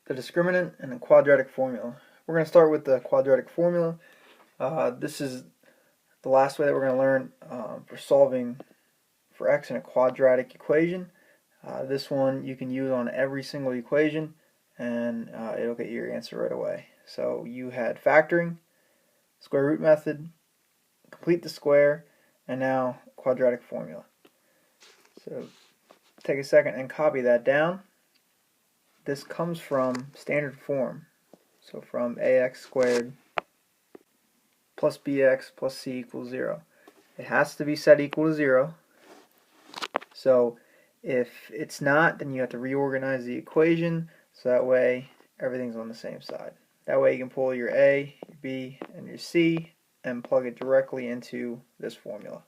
the discriminant and the quadratic formula. We're going to start with the quadratic formula. This is the last way that we're going to learn for solving for x in a quadratic equation. This one you can use on every single equation and it'll get your answer right away. So you had factoring, square root method, complete the square, and now quadratic formula. So take a second and copy that down. This comes from standard form. So from ax squared plus bx plus c equals 0. It has to be set equal to 0. So if it's not, then you have to reorganize the equation so that way everything's on the same side. That way you can pull your a, your b, and your c and plug it directly into this formula.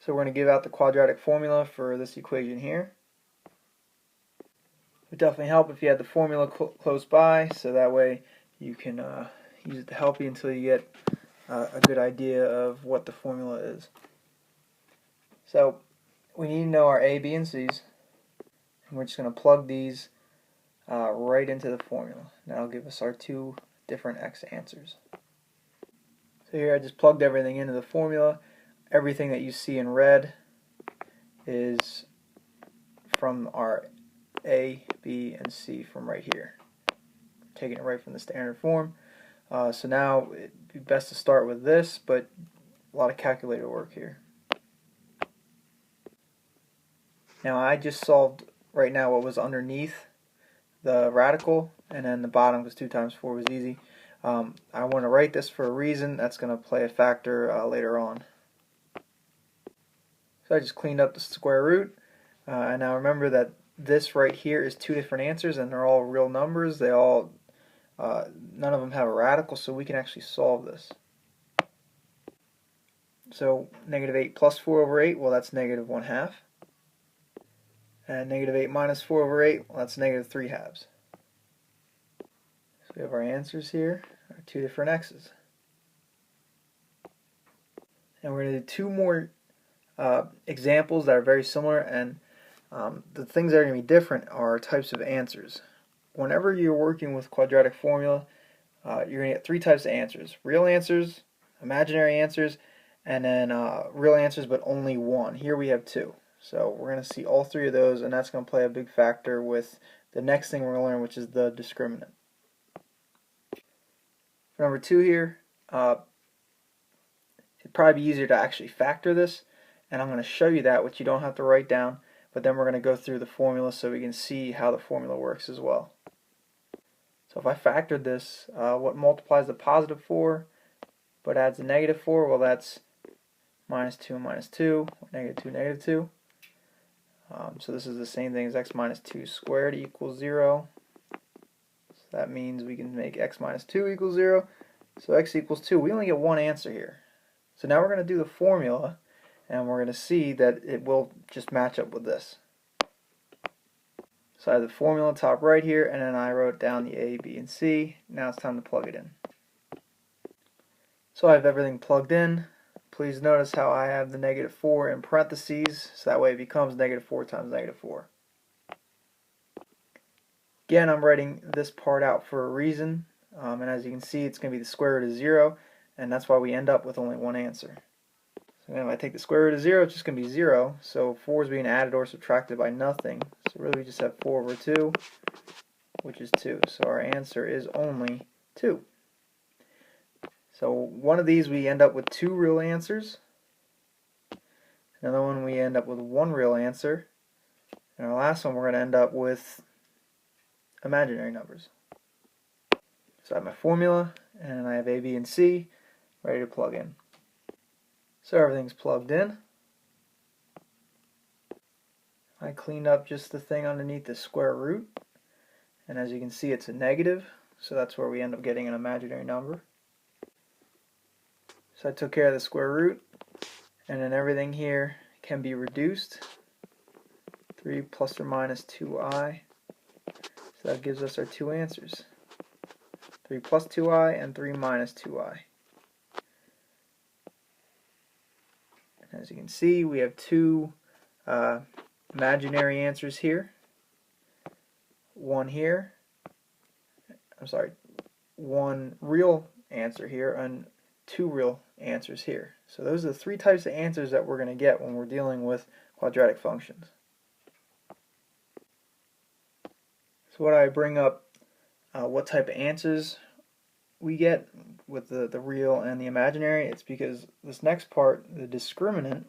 So we're going to give out the quadratic formula for this equation here. It would definitely help if you had the formula close by, so that way you can use it to help you until you get a good idea of what the formula is. So we need to know our a, b, and c's, and we're just going to plug these right into the formula. That'll give us our two different x answers. So here I just plugged everything into the formula. Everything that you see in red is from our a, b, and c from right here. Taking it right from the standard form. So now it'd be best to start with this, but a lot of calculator work here. Now I just solved right now what was underneath the radical, and then the bottom, because 2 times 4 was easy. I want to write this for a reason that's going to play a factor later on. So I just cleaned up the square root, and now remember that this right here is 2 different answers, and they're all real numbers. They all, none of them have a radical, so we can actually solve this. So negative 8 plus 4 over 8, well, that's negative 1/2. And negative 8 minus 4 over 8, well, that's negative 3/2. So we have our answers here, our 2 different x's. And we're going to do 2 more examples that are very similar, and the things that are going to be different are types of answers. Whenever you're working with quadratic formula, you're going to get 3 types of answers: real answers, imaginary answers, and then real answers but only one. Here we have 2. So we're going to see all 3 of those, and that's going to play a big factor with the next thing we're going to learn, which is the discriminant. For number 2 here, it'd probably be easier to actually factor this, and I'm going to show you that, which you don't have to write down, but then we're going to go through the formula so we can see how the formula works as well. So if I factored this, what multiplies the positive 4 but adds the negative 4? Well, that's minus 2 minus 2, negative 2, negative 2. So this is the same thing as x minus 2 squared equals 0. So that means we can make x minus 2 equals 0. So x equals 2. We only get one answer here. So now we're going to do the formula, and we're going to see that it will just match up with this. So I have the formula top right here, and then I wrote down the a, b, and c. Now it's time to plug it in. So I have everything plugged in. Please notice how I have the negative 4 in parentheses, so that way it becomes negative 4 times negative 4. Again, I'm writing this part out for a reason, and as you can see, it's going to be the square root of 0, and that's why we end up with only one answer. So if I take the square root of 0, it's just going to be 0, so 4 is being added or subtracted by nothing, so really we just have 4 over 2, which is 2, so our answer is only 2. So one of these we end up with 2 real answers. Another one we end up with 1 real answer. And our last one we're going to end up with imaginary numbers. So I have my formula, and I have a, b, and c ready to plug in. So everything's plugged in. I cleaned up just the thing underneath the square root. And as you can see, it's a negative, so that's where we end up getting an imaginary number. So I took care of the square root, and then everything here can be reduced. 3 plus or minus 2i. So that gives us our 2 answers. 3 plus 2i and 3 minus 2i. And as you can see, we have 2 imaginary answers here. one here, one real answer here and two real answers here. So those are the three types of answers that we're going to get when we're dealing with quadratic functions. So what I bring up what type of answers we get with the real and the imaginary, it's because this next part, the discriminant,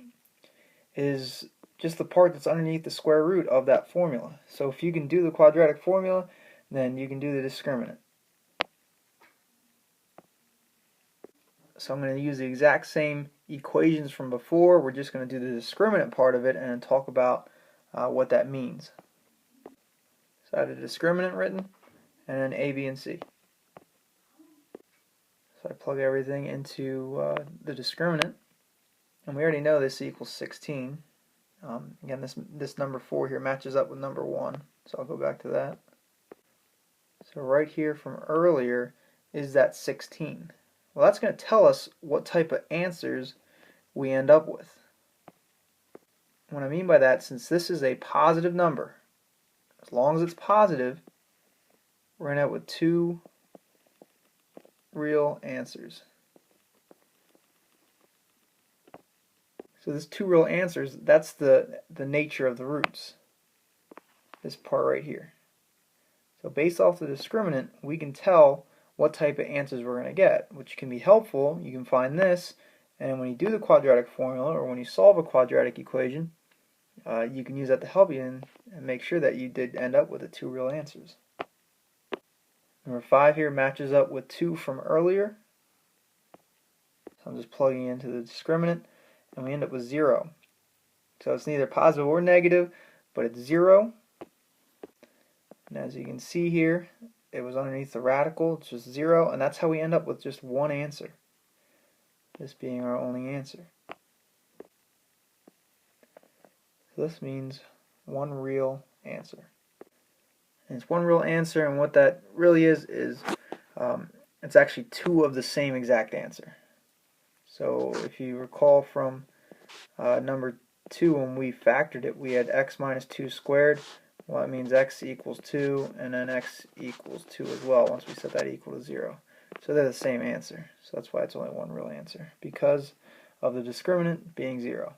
is just the part that's underneath the square root of that formula. So if you can do the quadratic formula, then you can do the discriminant. So I'm going to use the exact same equations from before. We're just going to do the discriminant part of it and talk about what that means. So I have the discriminant written, and then A, B, and C. So I plug everything into the discriminant, and we already know this equals 16. Again, this number 4 here matches up with number 1, so I'll go back to that. So right here from earlier is that 16. Well, that's going to tell us what type of answers we end up with. What I mean by that, since this is a positive number, as long as it's positive, we're going to end up with two real answers. So this two real answers, that's the nature of the roots, this part right here. So based off the discriminant, we can tell what type of answers we're going to get, which can be helpful. You can find this, and when you do the quadratic formula, or when you solve a quadratic equation, you can use that to help you and make sure that you did end up with the two real answers. Number 5 here matches up with 2 from earlier. So I'm just plugging into the discriminant, and we end up with 0. So it's neither positive or negative, but it's 0. And as you can see here, it was underneath the radical, it's just 0, and that's how we end up with just one answer, this being our only answer. So this means one real answer. And it's one real answer, and what that really is it's actually two of the same exact answer. So if you recall from number 2, when we factored it, we had x minus 2 squared. Well, that means x equals 2, and then x equals 2 as well once we set that equal to 0. So they're the same answer. So that's why it's only one real answer, because of the discriminant being 0.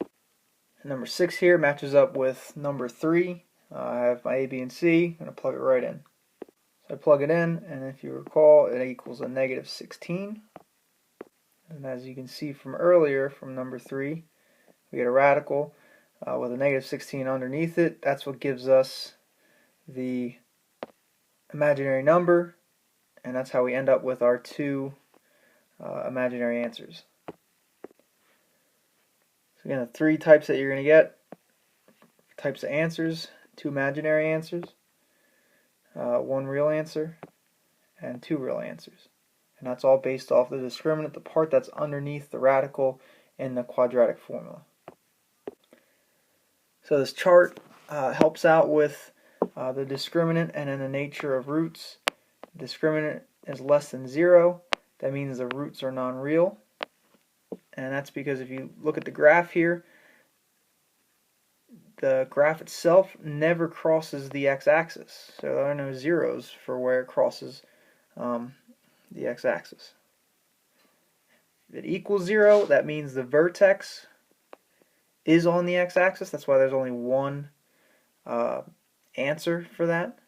And number 6 here matches up with number 3. I have my A, B, and C. I'm going to plug it right in. So I plug it in, and if you recall, it equals a negative 16. And as you can see from earlier, from number 3, we get a radical with a negative 16 underneath it. That's what gives us the imaginary number, and that's how we end up with our two imaginary answers. So again, the three types that you're going to get, types of answers: two imaginary answers, one real answer, and two real answers. And that's all based off the discriminant, the part that's underneath the radical in the quadratic formula. So this chart helps out with the discriminant and in the nature of roots. Discriminant is less than 0. That means the roots are non-real. And that's because if you look at the graph here, the graph itself never crosses the x-axis. So there are no zeros for where it crosses the x-axis. If it equals 0, that means the vertex is on the x-axis. That's why there's only one answer for that.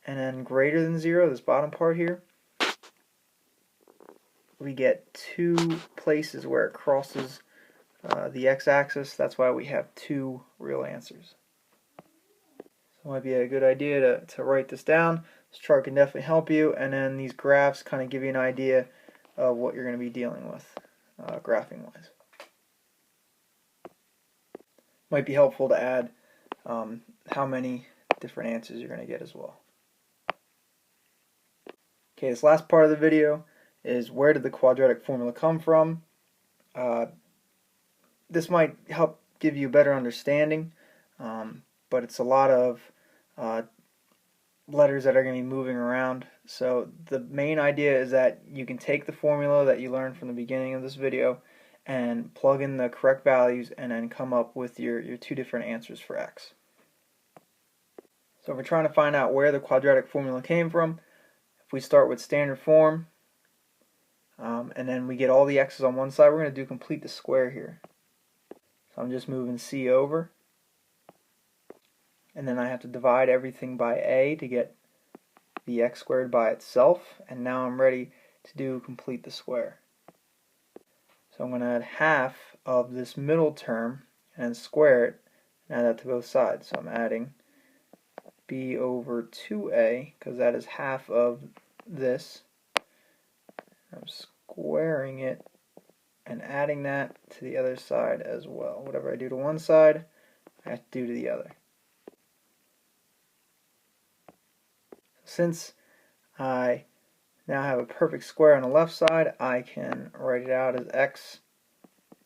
And then greater than 0, this bottom part here, we get two places where it crosses the x-axis. That's why we have two real answers. So it might be a good idea to write this down. This chart can definitely help you, and then these graphs kind of give you an idea of what you're going to be dealing with graphing-wise. Might be helpful to add how many different answers you're going to get as well. Okay, this last part of the video is where did the quadratic formula come from? This might help give you a better understanding, but it's a lot of letters that are going to be moving around. So the main idea is that you can take the formula that you learned from the beginning of this video and plug in the correct values and then come up with your two different answers for x. So if we're trying to find out where the quadratic formula came from, if we start with standard form, and then we get all the x's on one side, we're going to do complete the square here. So I'm just moving c over, and then I have to divide everything by a to get the x squared by itself, and now I'm ready to do complete the square. So I'm going to add half of this middle term and square it, and add that to both sides. So I'm adding b over 2a, because that is half of this. I'm squaring it and adding that to the other side as well. Whatever I do to one side, I have to do to the other. Since I now have a perfect square on the left side, I can write it out as x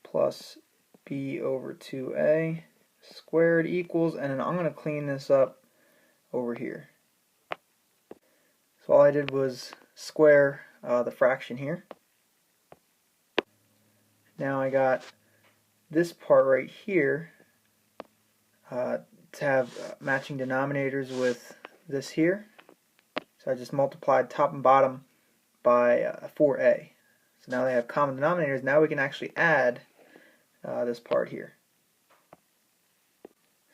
plus b over 2a squared equals, and then I'm going to clean this up over here. So all I did was square the fraction here. Now I got this part right here to have matching denominators with this here. So I just multiplied top and bottom by 4a. So now they have common denominators. Now we can actually add this part here.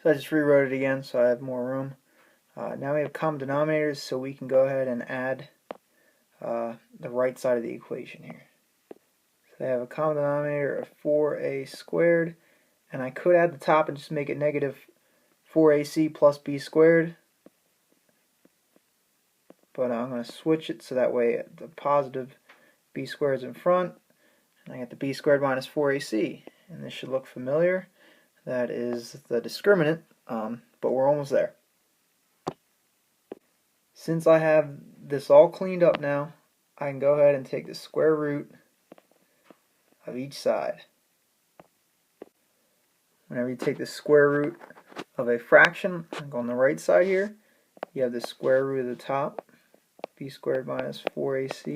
So I just rewrote it again so I have more room. Now we have common denominators, so we can go ahead and add the right side of the equation here. So I have a common denominator of 4a squared, and I could add the top and just make it negative 4ac plus b squared, but I'm going to switch it so that way the positive b squared is in front, and I get the b squared minus 4ac, and this should look familiar. That is the discriminant, but we're almost there. Since I have this all cleaned up now, I can go ahead and take the square root of each side. Whenever you take the square root of a fraction, go on the right side here, you have the square root of the top, b squared minus 4ac,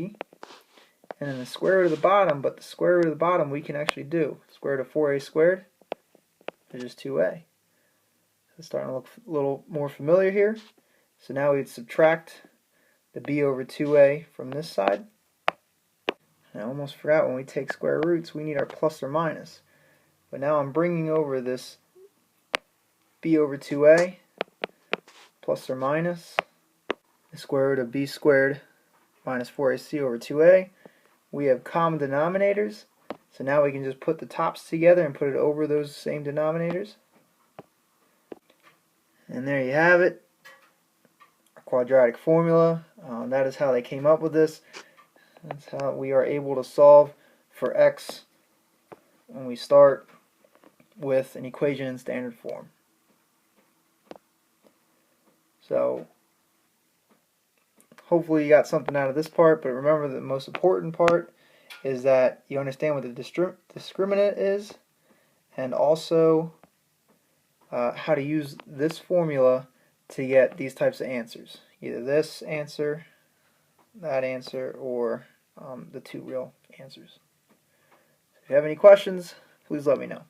and then the square root of the bottom, but the square root of the bottom we can actually do. Square root of 4a squared is just 2a. So it's starting to look a little more familiar here. So now we'd subtract the b over 2a from this side. And I almost forgot, when we take square roots, we need our plus or minus. But now I'm bringing over this b over 2a plus or minus the square root of b squared minus 4ac over 2a. We have common denominators, so now we can just put the tops together and put it over those same denominators. And there you have it. Quadratic formula. That is how they came up with this. That's how we are able to solve for x when we start with an equation in standard form. So hopefully you got something out of this part, but remember the most important part is that you understand what the discriminant is, and also how to use this formula to get these types of answers. Either this answer, that answer, or the two real answers. If you have any questions, please let me know.